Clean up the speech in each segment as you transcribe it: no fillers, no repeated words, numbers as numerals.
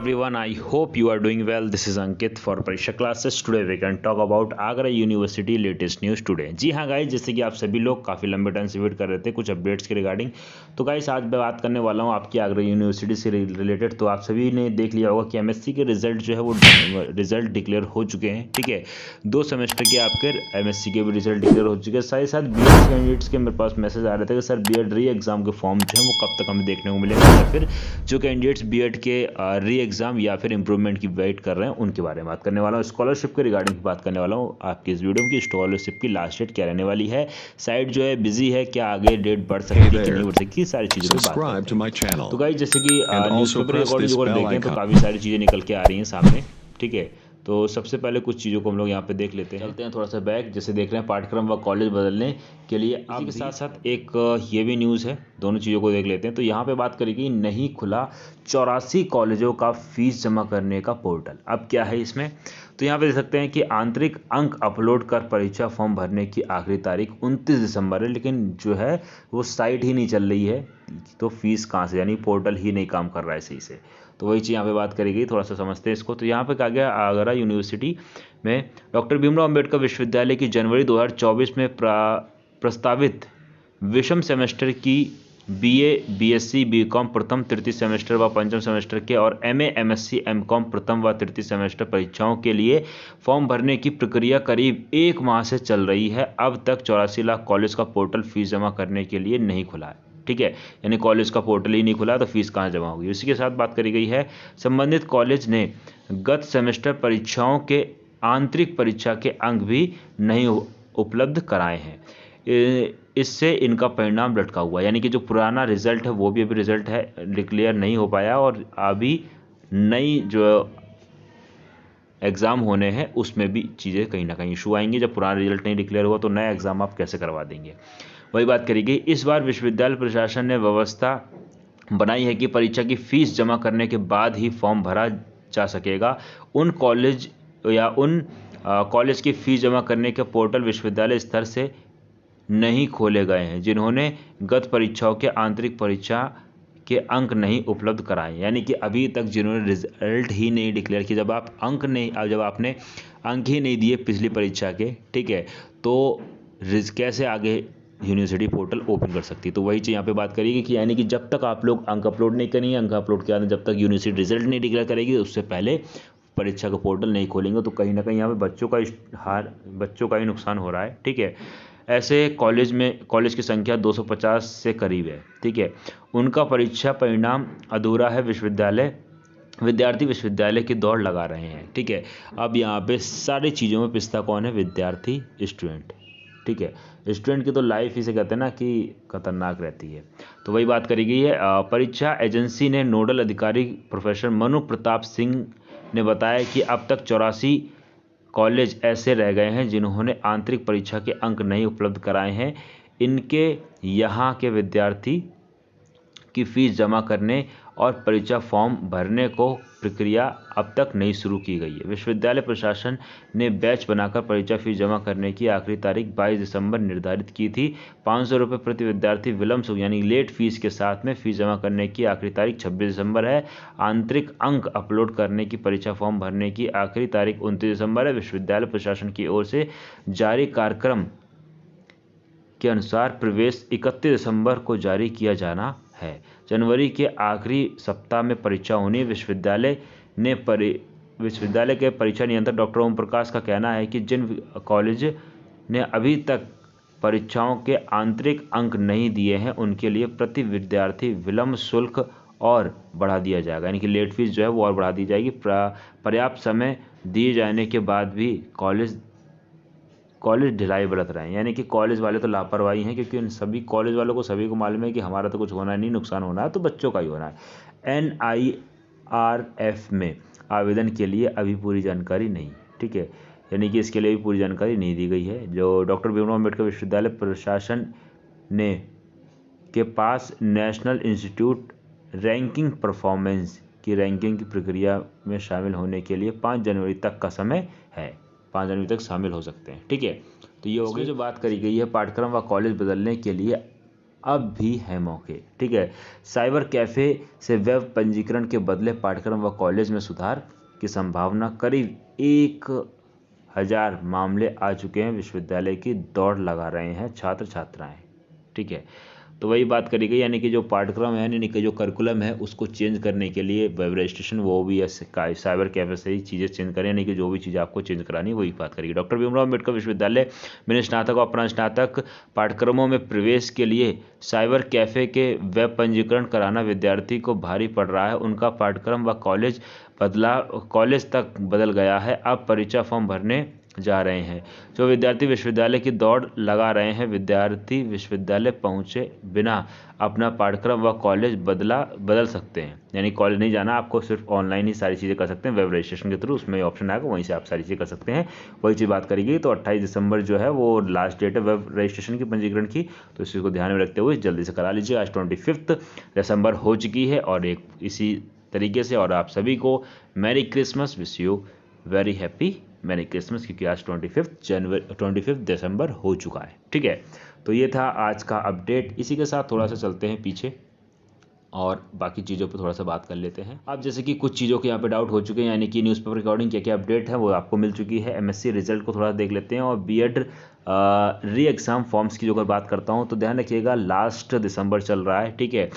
everyone, I hope you are doing well. This is Ankit for Pariksha Classes. Today we can talk about Agra University latest news today. जी हाँ guys, जैसे कि आप सभी लोग काफ़ी लंबे टाइम से वेट कर रहे थे कुछ अपडेट्स के रिगार्डिंग, तो गाइस आज मैं बात करने वाला हूँ आपकी आगरा यूनिवर्सिटी से रिलेटेड। तो आप सभी ने देख लिया होगा कि एमएससी के रिजल्ट जो है वो रिजल्ट डिक्लेयर हो चुके हैं। ठीक है, 2 सेमेस्टर के आपके एमएससी के भी रिजल्ट डिक्लेयर हो चुके हैं। साथ ही साथ बीएड कैंडिडेट्स के मेरे पास मैसेज आ रहे थे कि सर बीएड री एग्ज़ाम के फॉर्म जो है वो कब तक हमें देखने को मिलेगा, या फिर जो कैंडिडेट्स बीएड के री एग्ज़ाम या फिर इंप्रूवमेंट की वेट कर रहे हैं उनके बारे में बात करने वाला हूँ। स्कॉलरशिप के रिगार्डिंग बात करने वाला हूँ आपकी इस वीडियो में कि स्कॉलरशिप की लास्ट डेट क्या रहने वाली है, साइट जो है बिजी है, क्या आगे डेट बढ़ सकती है कि नहीं बढ़ सकती, सारी चीज़ों की बात करते हैं। तो गाइस जैसे कि न्यूज़पेपर के अकॉर्डिंग जो देखें तो काफ़ी सारी चीज़ें निकल के आ रही हैं सामने। ठीक है, तो सबसे पहले कुछ चीज़ों को हम लोग यहाँ पे देख लेते हैं। चलते हैं थोड़ा सा बैक, जैसे देख रहे हैं पाठ्यक्रम व कॉलेज बदलने के लिए। आप के साथ साथ एक ये भी न्यूज़ है, दोनों चीज़ों को देख लेते हैं। तो यहाँ पे बात करेगी नहीं खुला 84 कॉलेजों का फीस जमा करने का पोर्टल। अब क्या है इसमें, तो यहाँ पे देख सकते हैं कि आंतरिक अंक अपलोड कर परीक्षा फॉर्म भरने की आखिरी तारीख 29 दिसंबर है, लेकिन जो है वो साइट ही नहीं चल रही है, तो फीस कहाँ से, यानी पोर्टल ही नहीं काम कर रहा है सही से। तो वही चीज़ यहाँ पे बात करी गई, थोड़ा सा समझते हैं इसको। तो यहाँ पे कहा गया आगरा यूनिवर्सिटी में डॉक्टर भीमराव अंबेडकर विश्वविद्यालय की जनवरी 2024 में प्रस्तावित विषम सेमेस्टर की बीए, बीएससी, बीकॉम प्रथम तृतीय सेमेस्टर व पंचम सेमेस्टर के और एमए, एमएससी, एमकॉम प्रथम व तृतीय सेमेस्टर परीक्षाओं के लिए फॉर्म भरने की प्रक्रिया करीब 1 माह से चल रही है। अब तक 84 लाख कॉलेज का पोर्टल फीस जमा करने के लिए नहीं खुला है। ठीक है, यानी कॉलेज का पोर्टल ही नहीं खुला तो फीस कहाँ जमा होगी। उसी के साथ बात करी गई है, संबंधित कॉलेज ने गत सेमेस्टर परीक्षाओं के आंतरिक परीक्षा के अंक भी नहीं उपलब्ध कराए हैं, इससे इनका परिणाम लटका हुआ, यानी कि जो पुराना रिजल्ट है वो भी अभी रिजल्ट है डिक्लेयर नहीं हो पाया, और अभी नई जो एग्ज़ाम होने हैं उसमें भी चीज़ें कहीं ना कहीं इशू आएंगी। जब पुराना रिजल्ट नहीं डिक्लेयर हुआ तो नया एग्ज़ाम आप कैसे करवा देंगे, वही बात करी गई। इस बार विश्वविद्यालय प्रशासन ने व्यवस्था बनाई है कि परीक्षा की फीस जमा करने के बाद ही फॉर्म भरा जा सकेगा। उन कॉलेज या उन कॉलेज की फीस जमा करने के पोर्टल विश्वविद्यालय स्तर से नहीं खोले गए हैं जिन्होंने गत परीक्षाओं के आंतरिक परीक्षा के अंक नहीं उपलब्ध कराए, यानी कि अभी तक जिन्होंने रिजल्ट ही नहीं डिक्लेयर किया, जब आप अंक नहीं, जब आपने अंक ही नहीं दिए पिछली परीक्षा के, ठीक है, तो कैसे आगे यूनिवर्सिटी पोर्टल ओपन कर सकती है। तो वही चीज़ यहाँ पे बात करेगी कि यानी कि जब तक आप लोग अंक अपलोड नहीं करेंगे, अंक अपलोड किया जब तक यूनिवर्सिटी रिजल्ट नहीं डिक्लेयर करेगी उससे पहले परीक्षा का पोर्टल नहीं खोलेंगे, तो कहीं ना कहीं यहाँ पे बच्चों का ही नुकसान हो रहा है। ठीक है, ऐसे कॉलेज की संख्या 250 से करीब है। ठीक है, उनका परीक्षा परिणाम अधूरा है, विद्यार्थी विश्वविद्यालय की दौड़ लगा रहे हैं। ठीक है, अब यहाँ पे सारी चीज़ों में पिसता कौन है, विद्यार्थी, स्टूडेंट। ठीक है, स्टूडेंट की तो लाइफ इसे कहते हैं ना कि खतरनाक रहती है। तो वही बात करी गई है। परीक्षा एजेंसी ने नोडल अधिकारी प्रोफेसर मनु प्रताप सिंह ने बताया कि अब तक 84 कॉलेज ऐसे रह गए हैं जिन्होंने आंतरिक परीक्षा के अंक नहीं उपलब्ध कराए हैं। इनके यहाँ के विद्यार्थी की फीस जमा करने और परीक्षा फॉर्म भरने को प्रक्रिया अब तक नहीं शुरू की गई है। विश्वविद्यालय प्रशासन ने बैच बनाकर परीक्षा फीस जमा करने की आखिरी तारीख 22 दिसंबर निर्धारित की थी। 500 रुपये प्रति विद्यार्थी विलंब यानी लेट फीस के साथ में फीस जमा करने की आखिरी तारीख 26 दिसंबर है। आंतरिक अंक अपलोड करने की परीक्षा फॉर्म भरने की आखिरी तारीख 29 दिसंबर है। विश्वविद्यालय प्रशासन की ओर से जारी कार्यक्रम के अनुसार प्रवेश 31 दिसंबर को जारी किया जाना है। जनवरी के आखिरी सप्ताह में परीक्षा होनी। विश्वविद्यालय के परीक्षा नियंत्रक डॉक्टर ओम प्रकाश का कहना है कि जिन कॉलेज ने अभी तक परीक्षाओं के आंतरिक अंक नहीं दिए हैं उनके लिए प्रति विद्यार्थी विलंब शुल्क और बढ़ा दिया जाएगा, यानी कि लेट फीस जो है वो और बढ़ा दी जाएगी। पर्याप्त समय दिए जाने के बाद भी कॉलेज ढिलाई बरत रहे हैं, यानी कि कॉलेज वाले तो लापरवाही हैं, क्योंकि उन सभी कॉलेज वालों को सभी को मालूम है कि हमारा तो कुछ होना नहीं, नुकसान होना है तो बच्चों का ही होना है। NIRF में आवेदन के लिए अभी पूरी जानकारी नहीं। ठीक है, यानी कि इसके लिए भी पूरी जानकारी नहीं दी गई है। जो डॉक्टर भीमराव अम्बेडकर विश्वविद्यालय प्रशासन ने के पास नेशनल इंस्टीट्यूट रैंकिंग परफॉर्मेंस की रैंकिंग की प्रक्रिया में शामिल होने के लिए 5 जनवरी तक का समय है, 5 जनवरी तक शामिल हो सकते हैं। ठीक है, तो ये हो गई जो बात करी गई है पाठ्यक्रम व कॉलेज बदलने के लिए अब भी है मौके। ठीक है, साइबर कैफ़े से वेब पंजीकरण के बदले पाठ्यक्रम व कॉलेज में सुधार की संभावना। करीब 1000 मामले आ चुके हैं, विश्वविद्यालय की दौड़ लगा रहे हैं छात्र छात्राएं। ठीक है, तो वही बात करी गई, यानी कि जो पाठ्यक्रम है, यानी कि जो करिकुलम है, उसको चेंज करने के लिए वेब रजिस्ट्रेशन वो भी साइबर कैफे से ही चीज़ें चेंज करें, यानी कि जो भी चीज़ आपको चेंज करानी है वही बात करेगी। डॉक्टर भीमराव अम्बेडकर विश्वविद्यालय में स्नातक और अपरास्नातक पाठ्यक्रमों में प्रवेश के लिए साइबर कैफे के वेब पंजीकरण कराना विद्यार्थी को भारी पड़ रहा है। उनका पाठ्यक्रम व कॉलेज तक बदल गया है। अब परीक्षा फॉर्म भरने जा रहे हैं जो विद्यार्थी विश्वविद्यालय की दौड़ लगा रहे हैं। विद्यार्थी विश्वविद्यालय पहुंचे बिना अपना पाठ्यक्रम व कॉलेज बदल सकते हैं, यानी कॉलेज नहीं जाना, आपको सिर्फ ऑनलाइन ही सारी चीज़ें कर सकते हैं वेब रजिस्ट्रेशन के थ्रू। उसमें ऑप्शन आएगा, वहीं से आप सारी चीज़ें कर सकते हैं। वही चीज़ बात करेगी। तो 28 दिसंबर जो है वो लास्ट डेट है वेब रजिस्ट्रेशन की, पंजीकरण की, तो इसी को ध्यान में रखते हुए जल्दी से करा लीजिए। आज 25 दिसंबर हो चुकी है और एक इसी तरीके से, और आप सभी को merry Christmas, wish you very happy merry Christmas, क्योंकि आज 25 दिसंबर हो चुका है। ठीक है, तो ये था आज का अपडेट। इसी के साथ थोड़ा सा चलते हैं पीछे और बाकी चीज़ों पर थोड़ा सा बात कर लेते हैं। अब जैसे कि कुछ चीज़ों के यहाँ पे डाउट हो चुके हैं, यानी कि न्यूज़पेपर रिकॉर्डिंग क्या क्या अपडेट है वो आपको मिल चुकी है। एमएससी रिजल्ट को थोड़ा देख लेते हैं, और बीएड री एग्ज़ाम फॉर्म्स की जो अगर बात करता हूँ तो ध्यान रखिएगा लास्ट दिसंबर चल रहा है। ठीक है,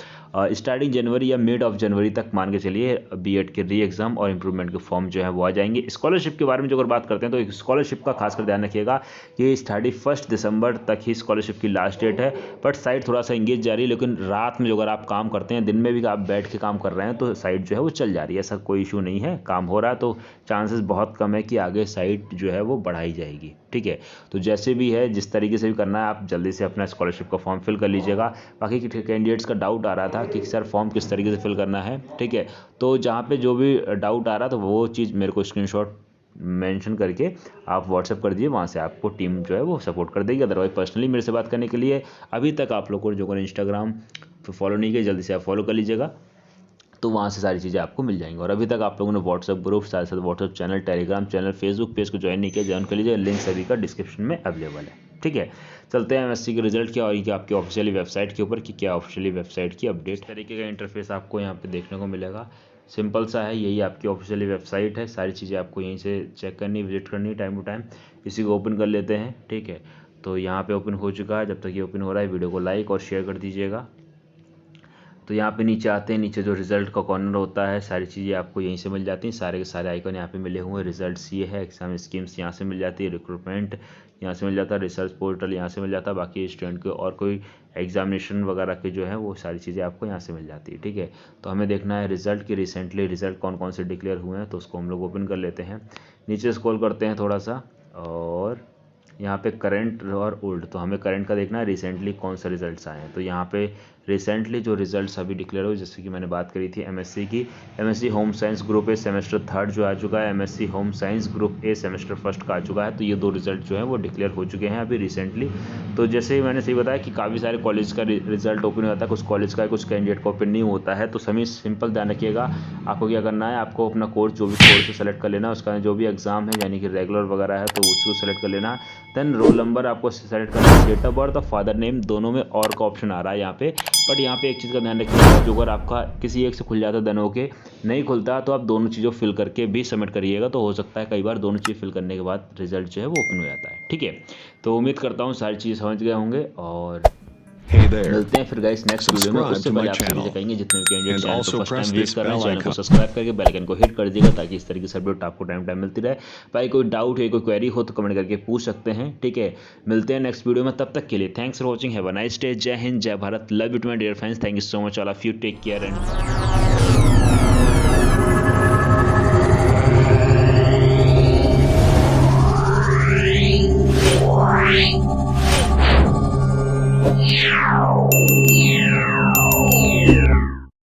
स्टार्टिंग जनवरी या मिड ऑफ जनवरी तक मान के चलिए बीएड के री एग्ज़ाम और इम्प्रूवमेंट के फॉर्म जो है वो आ जाएंगे। स्कॉलरशिप के बारे में जो अगर बात करते हैं तो स्कॉलरशिप का खासकर ध्यान रखिएगा कि 31 दिसंबर तक ही स्कॉलरशिप की लास्ट डेट है। बट साइट थोड़ा सा इंगेज जा रही है, लेकिन रात में जो अगर आप काम करते हैं, दिन में भी आप बैठ के काम कर रहे हैं, तो साइट जो है वो चल जा रही है, ऐसा कोई इशू नहीं है। काम हो रहा है तो चांसेस बहुत कम है कि आगे साइट जो है वो बढ़ाई जाएगी। ठीक है, तो जैसे भी है, जिस तरीके से भी करना है, आप जल्दी से अपना स्कॉलरशिप का फॉर्म फिल कर लीजिएगा। बाकी के कैंडिडेट्स का डाउट आ रहा था कि सर फॉर्म किस तरीके से फिल करना है। ठीक है, तो जहाँ पे जो भी डाउट आ रहा था वो चीज़ मेरे को स्क्रीनशॉट मेंशन करके आप व्हाट्सएप कर दीजिए, वहाँ से आपको टीम जो है वो सपोर्ट कर देगी। अदरवाइज पर्सनली मेरे से बात करने के लिए अभी तक आप लोगों को जो इंस्टाग्राम पर फॉलो नहीं किया, जल्दी से आप फॉलो कर लीजिएगा, तो वहाँ से सारी चीज़ें आपको मिल जाएंगी। और अभी तक आप लोगों ने व्हाट्सएप ग्रुप, साथ साथ WhatsApp channel, Telegram channel, Facebook page को ज्वाइन नहीं किया, ज्वाइन कर लीजिए, लिंक सभी का डिस्क्रिप्शन में अवेलेबल है। ठीक है, चलते हैं एमएससी के रिजल्ट क्या और आपकी ऑफिशियली वेबसाइट के ऊपर कि क्या ऑफिशियली वेबसाइट की अपडेट तरीके का इंटरफेस आपको यहाँ पे देखने को मिलेगा। सिंपल सा है, यही आपकी ऑफिशियली वेबसाइट है। सारी चीज़ें आपको यहीं से चेक करनी, विजिट करनी टाइम टू टाइम। इसी को ओपन कर लेते हैं। ठीक है, तो यहाँ पे ओपन हो चुका है। जब तक ये ओपन हो रहा है वीडियो को लाइक और शेयर कर दीजिएगा। तो यहाँ पे नीचे आते हैं, नीचे जो रिजल्ट का कॉर्नर होता है, सारी चीज़ें आपको यहीं से मिल जाती हैं। सारे के सारे आइकन यहाँ पे मिले हुए हैं। रिजल्ट्स ये है, एग्जाम स्कीम्स यहाँ से मिल जाती है, रिक्रूटमेंट यहाँ से मिल जाता है, रिसर्च पोर्टल यहाँ से मिल जाता है, बाकी स्टूडेंट के और कोई एग्जामिनेशन वगैरह के जो है वो सारी चीज़ें आपको यहाँ से मिल जाती है। ठीक है, तो हमें देखना है रिजल्ट की रिसेंटली रिजल्ट कौन कौन से डिक्लेयर हुए हैं, तो उसको हम लोग ओपन कर लेते हैं। नीचे स्क्रॉल करते हैं थोड़ा सा, और यहाँ पे करंट और ओल्ड, तो हमें करंट का देखना है रिसेंटली कौन सा रिजल्ट्स आए हैं। तो यहाँ पे रिसेंटली जो रिजल्ट्स अभी डिक्लेयर हुए, जैसे कि मैंने बात करी थी एमएससी की, MSc home science group A semester 3 जो आ चुका है, MSc home science group A semester 1 का आ चुका है। तो ये दो रिजल्ट जो है वो डिक्लेयर हो चुके हैं अभी रिसेंटली। तो जैसे मैंने सही बताया कि काफ़ी सारे कॉलेज का रिजल्ट ओपन होता है, कुछ कॉलेज का कुछ कैंडिडेट का ओपन नहीं होता है। तो सभी सिंपल ध्यान रखिएगा, आपको क्या करना है, आपको अपना कोर्स जो भी कोर्स सेलेक्ट कर लेना, उसका जो भी एग्जाम है यानी कि रेगुलर वगैरह है तो उसको सेलेक्ट कर लेना। देन रोल नंबर आपको सेलेक्ट करना है, डेट ऑफ बर्थ और फादर नेम, दोनों में और का ऑप्शन आ रहा है यहाँ पे। बट यहाँ पे एक चीज़ का ध्यान रखिएगा, जो अगर आपका किसी एक से खुल जाता है देन ओके, नहीं खुलता तो आप दोनों चीज़ों फिल करके भी सबमिट करिएगा। तो हो सकता है कई बार दोनों चीज़ फिल करने के बाद रिजल्ट जो है वो ओपन हो जाता है। ठीक है, तो उम्मीद करता हूँ सारी चीज़ समझ गए होंगे, और मिलते हैं फिर गाइस नेक्स्ट वीडियो में। उससे पहले आप सभी से कहेंगे जितने भी कैंडिडेट चैनल को फर्स्ट टाइम विजिट कर रहे हैं चैनल को सब्सक्राइब करके बेल आइकन को हिट कर दीजिएगा, ताकि इस तरीके से अपडेट आपको टाइम टाइम मिलती रहे। भाई कोई डाउट है, कोई क्वेरी हो तो कमेंट करके पूछ सकते हैं। ठीक है, मिलते हैं नेक्स्ट वीडियो में, तब तक के लिए thanks for watching, have a nice day, जय हिंद, जय Bharat, love you to my dear friends, thank you so much all of you, take care and